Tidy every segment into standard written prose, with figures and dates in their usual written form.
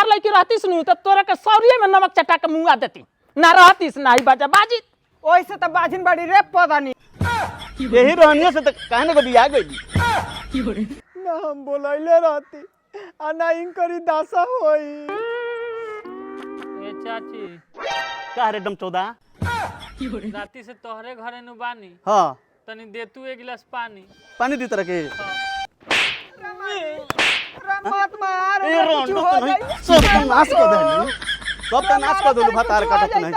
हमार लड़की रहतीस नु तो तोरा के सौरिये में नमक चटा के मुंगा देती ना रहतीस ना ही बजा बाजी ओइसे त बाजिन बड़ी रे पता नहीं यही रहनियो से त कहने को बिया गई ना हम बोलैले रहती आ ना इनकरी दासा होई ए चाची का रे डम 14 राती से तोहरे घरे नु बानी हां तनी दे तू एक गिलास पानी पानी दी तरह के मत मार ए रोन सब नाश कर दे सब का नाश कर दे भतार काटत नहीं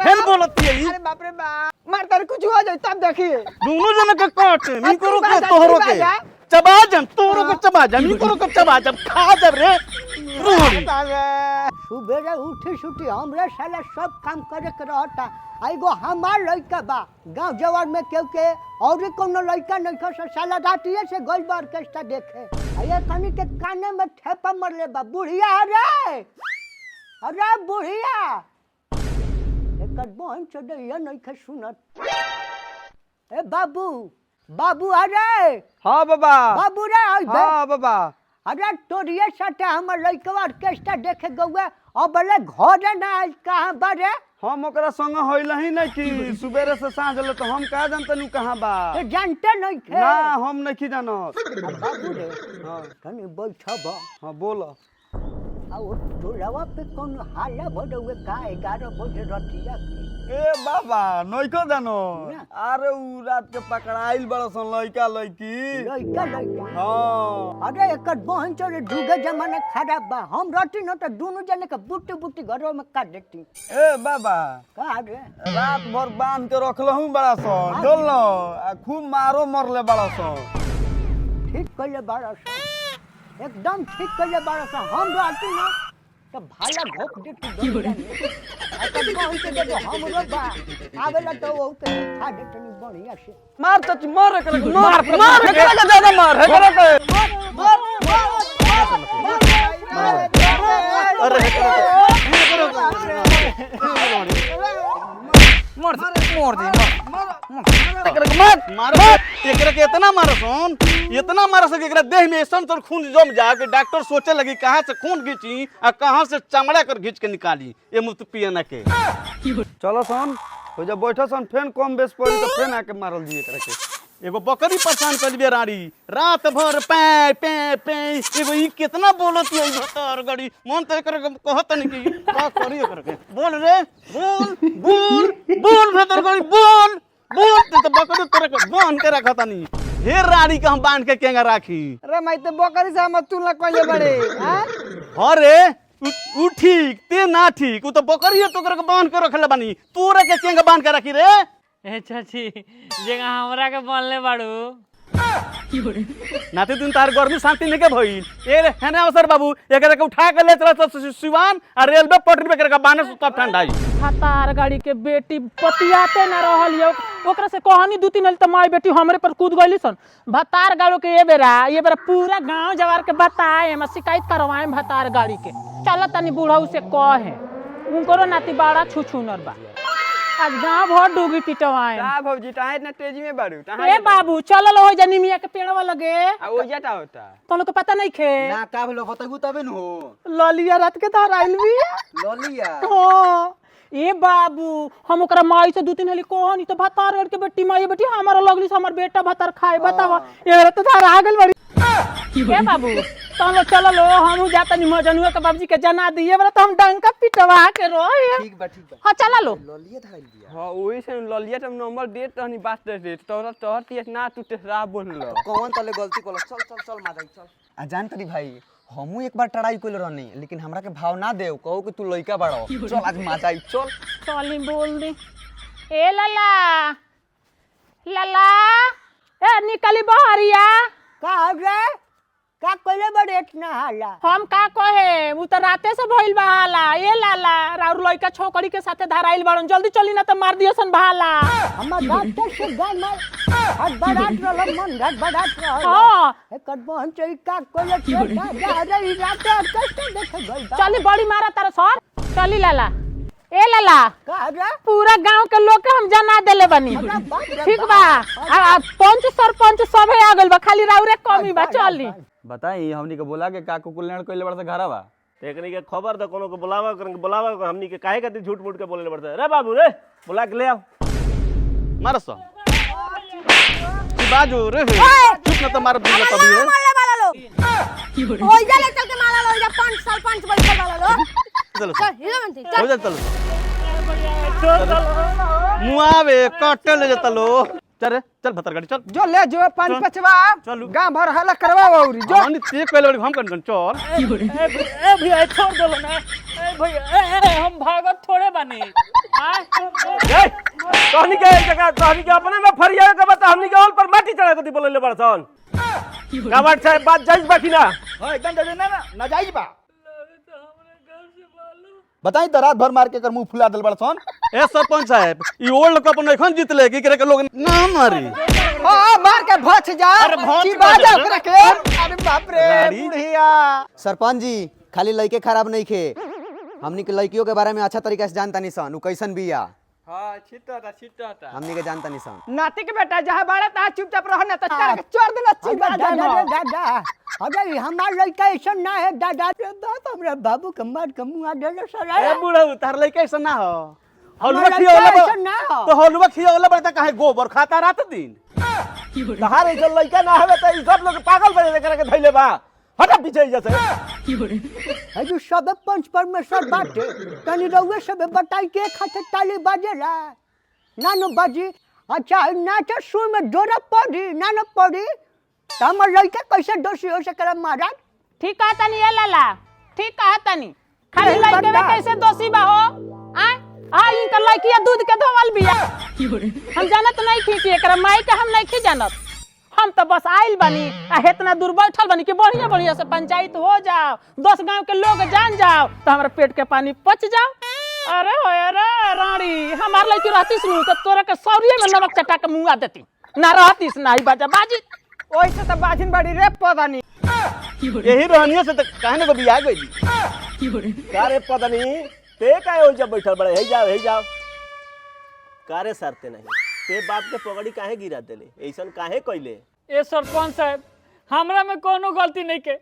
फिर बोलती है अरे बाप रे बाप मार तर कुछ हो जाए तब देखिए दोनों जन के काट नी करो के तोहरो के चबा जम तोरो के चबा जम नी करो के चबा जम खा जब रे सुबह उठी छुट्टी हमरे साला सब काम करे के रहता आइगो हमार लड़का बा गांव जवार में केहू के और कोनो लड़का नहीं खा साला रातिये से गइल बा ऑर्केस्ट्रा देखे ये कनी के काने में ठेपा मरले बा बुढ़िया अरे बुढ़िया एकर बहन चढ़ैया नहीं खे सुनत ए बाबू बाबू अरे हां बाबा बाबू रे हां बाबा अरे तोरिए साथे हमर लड़का ऑर्केस्ट्रा देखे गौए अब ले घर ना आज कहां बारे हम ओकरा संग होइल ही नहीं कि सुबेरे से सांझ ले तो हम का जानतनी कहां बा ये जानते नहीं थे ना हम नहीं जानत बाबू रे कनी बैठब हां बोल आओ टोलावा पे कौन हाला भडौए का 11 बजे रतिया ए बाबा नइको जानो अरे उ रात के पकड़ाइल बड़सन लइका लइकी लइका लइका हां अरे एकर बहन चोरे जुगे जमाना खराब बा हम रति न त दोनों जने के बुट्टी बुट्टी घरो में काट देती ए बाबा का रे रात भर बांध के रखलहु बड़ा सन डोलनो आ खूब मारो मरले बड़ा सन ठीक कइले बाड़ा सा एकदम ठीक कइले बाड़ा सा हम रति न तो भाला घोक देती अच्छा बहन के देखो हम रो बा आवेला तो वो के खा देतनी बढ़िया से मार चाची मार करे मार करे ज्यादा मार करे अरे एकरा के इतना मार सके एकरा देह में ऐसा तो खून जम जा के डॉक्टर सोचे लगी कहां से खून खींची और कहां से चमड़ा कर खींच के निकाली ये मुफ्त पियना के चलो सन हो जा बैठो सन फेन कम बेस पड़ी तो फेन आके मारल जी एकरा के एगो बकरी परेशान कर दिए रानी रात भर पे पे पे एगो ई कितना बोलत है भतर गड़ी मन तो कर कहत नहीं कि का करी करके बोल रे बोल बोल बोल भतर गड़ी बोल बोल तो बकरी करे के बांध के रखता नहीं हे रानी के हम बांध के केंगा राखी अरे मैं तो बकरी से हम तुलना कइले बड़े हां अरे उ ठीक ते ना ठीक उ तो बकरी तो कर के बांध के रखले बानी तोरे के केंगा बांध के रखी रे ए चाची जेगा हमरा के बनले बाड़ू नाते दिन तार गर्मी शांति नहीं के भइल ए हेने अवसर बाबू एकरा के उठा के ले चला सिवान आ रेलवे पटरी पे करके बाने से तब ठंडाई भतार गाड़ी के बेटी पतियाते ना रहल यो ओकरा से कहानी दू तीन त माई बेटी हमरे पर कूद गइली सन भतार गाड़ी के ये बेरा पूरा गांव जवार के बताए हम शिकायत करवाए भतार गाड़ी के चल तनी बूढ़ऊ से कहे उनको नाती बाड़ा छुछुनर बा आज गांव भर डूबी पिटवाए का भौजी ताहे इतना तेजी में बाड़ू ए बाबू चल हो जा निमिया के पेड़वा लगे आ ओ जाता होता तो लोग को पता नहीं खे ना का भलो बताबू तबे न हो ललिया रात के धार आइल भी ललिया हां ए बाबू हम ओकरा माई से दू तीन हली कहनी तो भतार और के बेटी माई बेटी हमारा लगली से हमर बेटा भतार खाए बतावा ए तो धार आ गेल बड़ी ए बाबू तो लो चलो लो हम जाता नि मजनुआ के बाबूजी के जना दिए बरा तो हम डंका पिटवा के रोए ठीक बा हां चला लो ललिया धइल दिया हां ओही से ललिया तब नंबर देत रहनी बात देत तोरा तोहर तियस ना तू तेरा बोललो कौन तले गलती कोला चल चल चल मादाई चल आ जान तरी भाई हमू एक बार ट्राई कइल रहनी लेकिन हमरा के भाव ना देव कहू कि तू लइका बाड़ो चल आज मादाई चल चली बोल दे ए लला लला ए निकली बहरिया का रे का कइले बड़े इतना हाला हम का कहे उ त राते से भइल बा हाला ए लाला राउर लइका छोकरी के साथे धराइल बाड़न जल्दी चली ना त मार दियसन भाला हमर रात से गाय में हट बड़ाट रहल मन घट बड़ाट रहल हां एकर बहन चई का कइले छोटा जा रे रात ऑर्केस्ट्रा देखे गइल बा चली बड़ी मारा तारा सर चली लाला ए लाला का रे पूरा गांव के लोग के हम जना देले बनी ठीक बा आ पंच सरपंच सब आ गेल बा खाली राउरे कमी बा चली बताई हमनी के बोला के का कुकुल लेण कइले बड़ा से घरा बा एकनी के खबर दो कोनो को बुलावा हमनी के काहे खातिर झूठ मूठ के बोले पड़ता है। रे बाबू रे बुला के ले आओ। मारस बाजू रे चुप न तो मार दूंगा तभी है मारले वाला लोग होई जा ले चल के माला लो जा 5 साल 5 बैठल वाला लोग चलो चल हीरो बनती हो चल जा चलो मुआवे काटे ले जा चलो चल चल भतर गाड़ी चल जो ले जो पानी पचवा चलू गांव भर हल्ला करवा औरी जो हमनी ते कहले बड़ी हम कन चल ए भैया छोड़ दो ना। ए भैया हम भागत थोड़े बनी। ए तोहनी के जगह तोहनी के अपने में फरिया के बता हमनी के ओल पर माटी चढ़ा के बोले बड़सन कावट साहब बात जायज बाकी ना हां एकदम दे ना ना जाइज बा बताई तो रात भर मार के कर मुंह फुला दल बड़सन। ए सरपंच साहब ई ओल्ड कप नहीं खन जीत ले की करे के लोग ना मारी हां मार के भछ जा अरे भच की बाजा ओकरा के अरे बाप रे गाड़ी। बुढ़िया सरपंच जी खाली लड़के खराब नहीं खे, हमनी के लड़कियों के बारे में अच्छा तरीका से जानता नहीं सन, उ कैसन बिया हां छिटता हमनी के जानता नहीं सन। नाती के बेटा जहां बाड़ा ता चुपचाप रह ना त चार के चोर देना चिबा दादा अरे हमार लड़का ऐसा ना है दादा बाप हमरा बाबू के मार के मुंह देले ए सर बूढ़ा उतार ले कैसे ना हो हलवा हमारा खियावला ऐसा ना हो। तो हलवा खियावला बड़ता काहे गोबर खाता रात दिन तहार ऐसा लइका ना हवे त ई सब लोग पागल बने करे के धइले बा हटा पीछे जैसे है जो सब पंच परमेश्वर बाटे तनी रउए सब बताई के खातिर ताली बाजेला ना नो बाजी। अच्छा नाच सुर में जोरा पड़ी ना न पड़ी त हमर लड़का कैसे दोषी हो सकेला महाराज। ठीक कहा तनी ये लाला, ठीक कहा तनी खाली ठीक लड़के में बता। कैसे दोषी बा हो। आ इनका लड़किया दूध के धोवल बिया। हम जानत नहीं कि एकरा माई के हम नहीं खी जानत। हम तो बस आइल बनी आ इतना दूर बैठल बनी कि बढ़िया बढ़िया से पंचायत हो जाओ, 10 गांव के लोग जान जाओ तो हमारे पेट के पानी पच जाओ। अरे हो अरे रानी हमार लड़की रहती सुनू तो तोरा के सौरिये में नमक चटा के मुंगा देती ना रहतीस ना ही बाजा बाजी। ओइसे त बाजिन बड़ी रे पता नहीं यही रहनियो से तो कहने को बिया गई कारे पता नहीं ते काहे हो जब बैठल बड़े हे जाओ कारे सरते नहीं ते बाप के पगड़ी काहे गिरा देले ऐसन काहे कइले। ए सरपंच साहब हमरा में कोनो गलती नहीं के,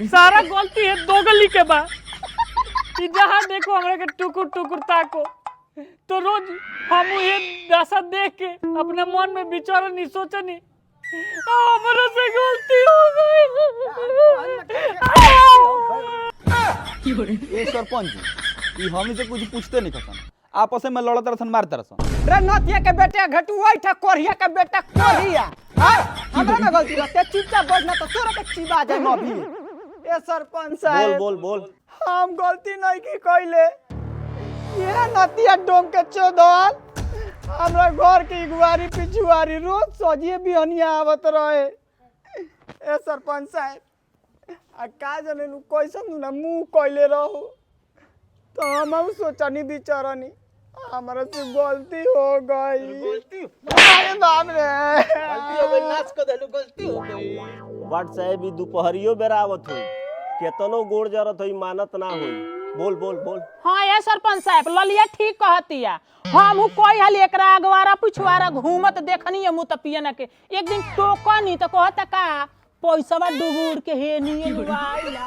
सारा गलती है दोगली के बा। कि जहाँ देखो हमरा के टुकुर टुकुर ताको तो रोज हम ये दशा देख के अपने मन में विचारनी सोचनी हमरा से गलती हो गई। ए सरपंच जी ई हमनी से कुछ पूछते नहीं खसन, आपस में लड़त रहसन मारत रहसन। रे नतिया के बेटा घटुआ था कोरिया के बेटा कोरिया हां हमरा में गलती रहते चुपचाप बैठना तो तोरा के चिबा जाए अभी। ए सरपंच साहब बोल हम गलती नहीं की कइले ये नतिया डोम के चोदल हमरा घर के इगवारी पिछुआरी रोज सजिए बिहनिया आवत रहे। ए सरपंच साहब आ का जाने नु कैसन ना मुंह कइले रहो तो हम सोचनी बिचारनी हमरा से गलती हो गई। अरे बाप रे नाच को देलु गलती हो गई। वाट साहब ई दोपहरियो बेरा आवत होई केतनो गोड़ जरत होई मानत ना होई। बोल हाँ ये सरपंच साहब ललिया ठीक कहतिया। हम कोई हाल एकरा अगवारा पिछवारा घूमत देखनी है मुँह तपियना के एक दिन टोकनी तो कहता का पैसा डुगुड़ के हे निये नुआइला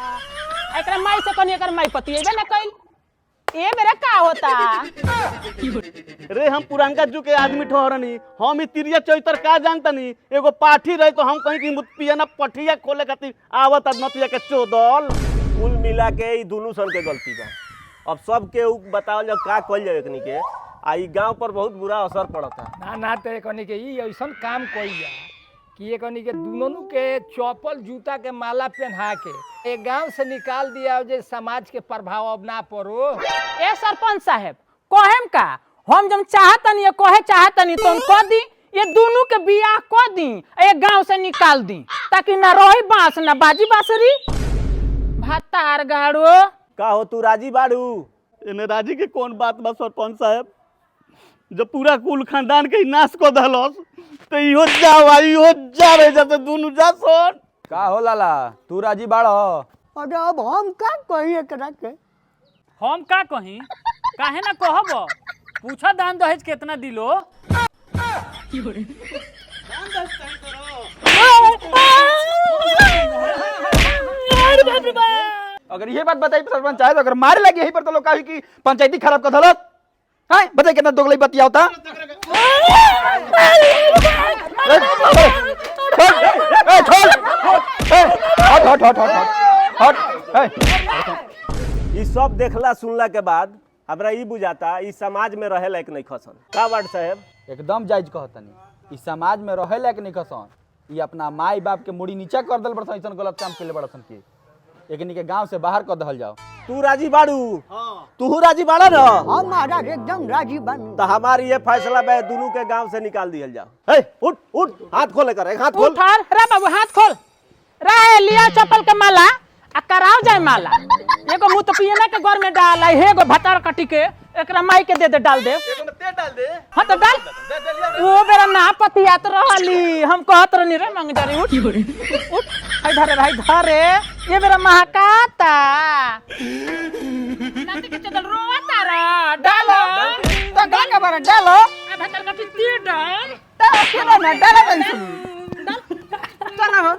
एकरा माई से कनी एकर माई पतिएबे ना कइल ए मेरा का होता। रे हम पुरानका जू के आदमी ठहरनी हम ई तिरिया चैतर का जानतनी एगो पाठी रहे तो हम कहीं की मुतिया ना पठिया खोले खातिर आवत नतिया के चोदल। कुल मिला के ई दुनू सन के गलती बा। अब सब के बतावल जाओ का कइल जाए एकनी के आ ई गांव पर बहुत बुरा असर पड़ता। ना ते कनी के ई ऐसन काम कइल जा कि ये कनी के दुनों के चप्पल जूता के माला पहना के एक गांव से निकाल दिया जे समाज के प्रभाव अब ना पड़ो। ए सरपंच साहब कहेम का हम जब चाहतनी कहे चाहतनी तो कह दी ये दोनों के बियाह कह दी एक गांव से निकाल दी ताकि ना रही बांस ना बाजी बांसुरी भातार गाड़ो। का हो तू राजी बाड़ू? एने राजी के कौन बात बा सरपंच साहब, जब पूरा कुल खानदान के नाश को दहलस तो इहो जावे जब दोनों जा सोन। का हो लाला तू राजी बाड़ो? अरे अब हम का कही एकरा के हम का कहीं काहे ना कहब पूछा दान दहेज कितना दिलो। अगर ये बात बताई सरपंच आए तो अगर मारे लगे यही पर तो लोग कही कि पंचायती खराब कर दलत है बताई कितना दोगली बतिया होता ई सब देखला सुनला के बाद हमरा ई बुझाता ई समाज में रहे लायक नहीं खसन का वार्ड साहब एकदम जायज कहतनी इस समाज में रहे लायक नहीं खसन ये अपना माई बाप के मुड़ी नीचा कर दल बड़सन ऐसन गलत काम केले बड़सन के एकनी के गांव से बाहर कर दहल जाओ तू राजी बाड़ू तू राजी बाड़ा ना हाँ महाराज एकदम राजी बन तो हमारी ये फैसला बे दोनों के गांव से निकाल दिया जाओ हे उठ उठ हाथ खोले कर हाथ खोल उठार रे बाबू हाथ खोल रे लिया चप्पल के माला आ कराओ जाए माला एगो मुंह तो पियने के घर में डाल आई हेगो भतार कटी के एकरा माई के दे डाल दे हां तो डाल वो बेरा ना पतियात रहली हम कहत रहनी रे मंगजारी उठ उठ हाय धरे भाई धरे ये बेरा महकाता नाती के चल रोता रा डालो तो गांगा बारा डालो ए भतार कटी ती डाल चलो ना डालो डाल चला हो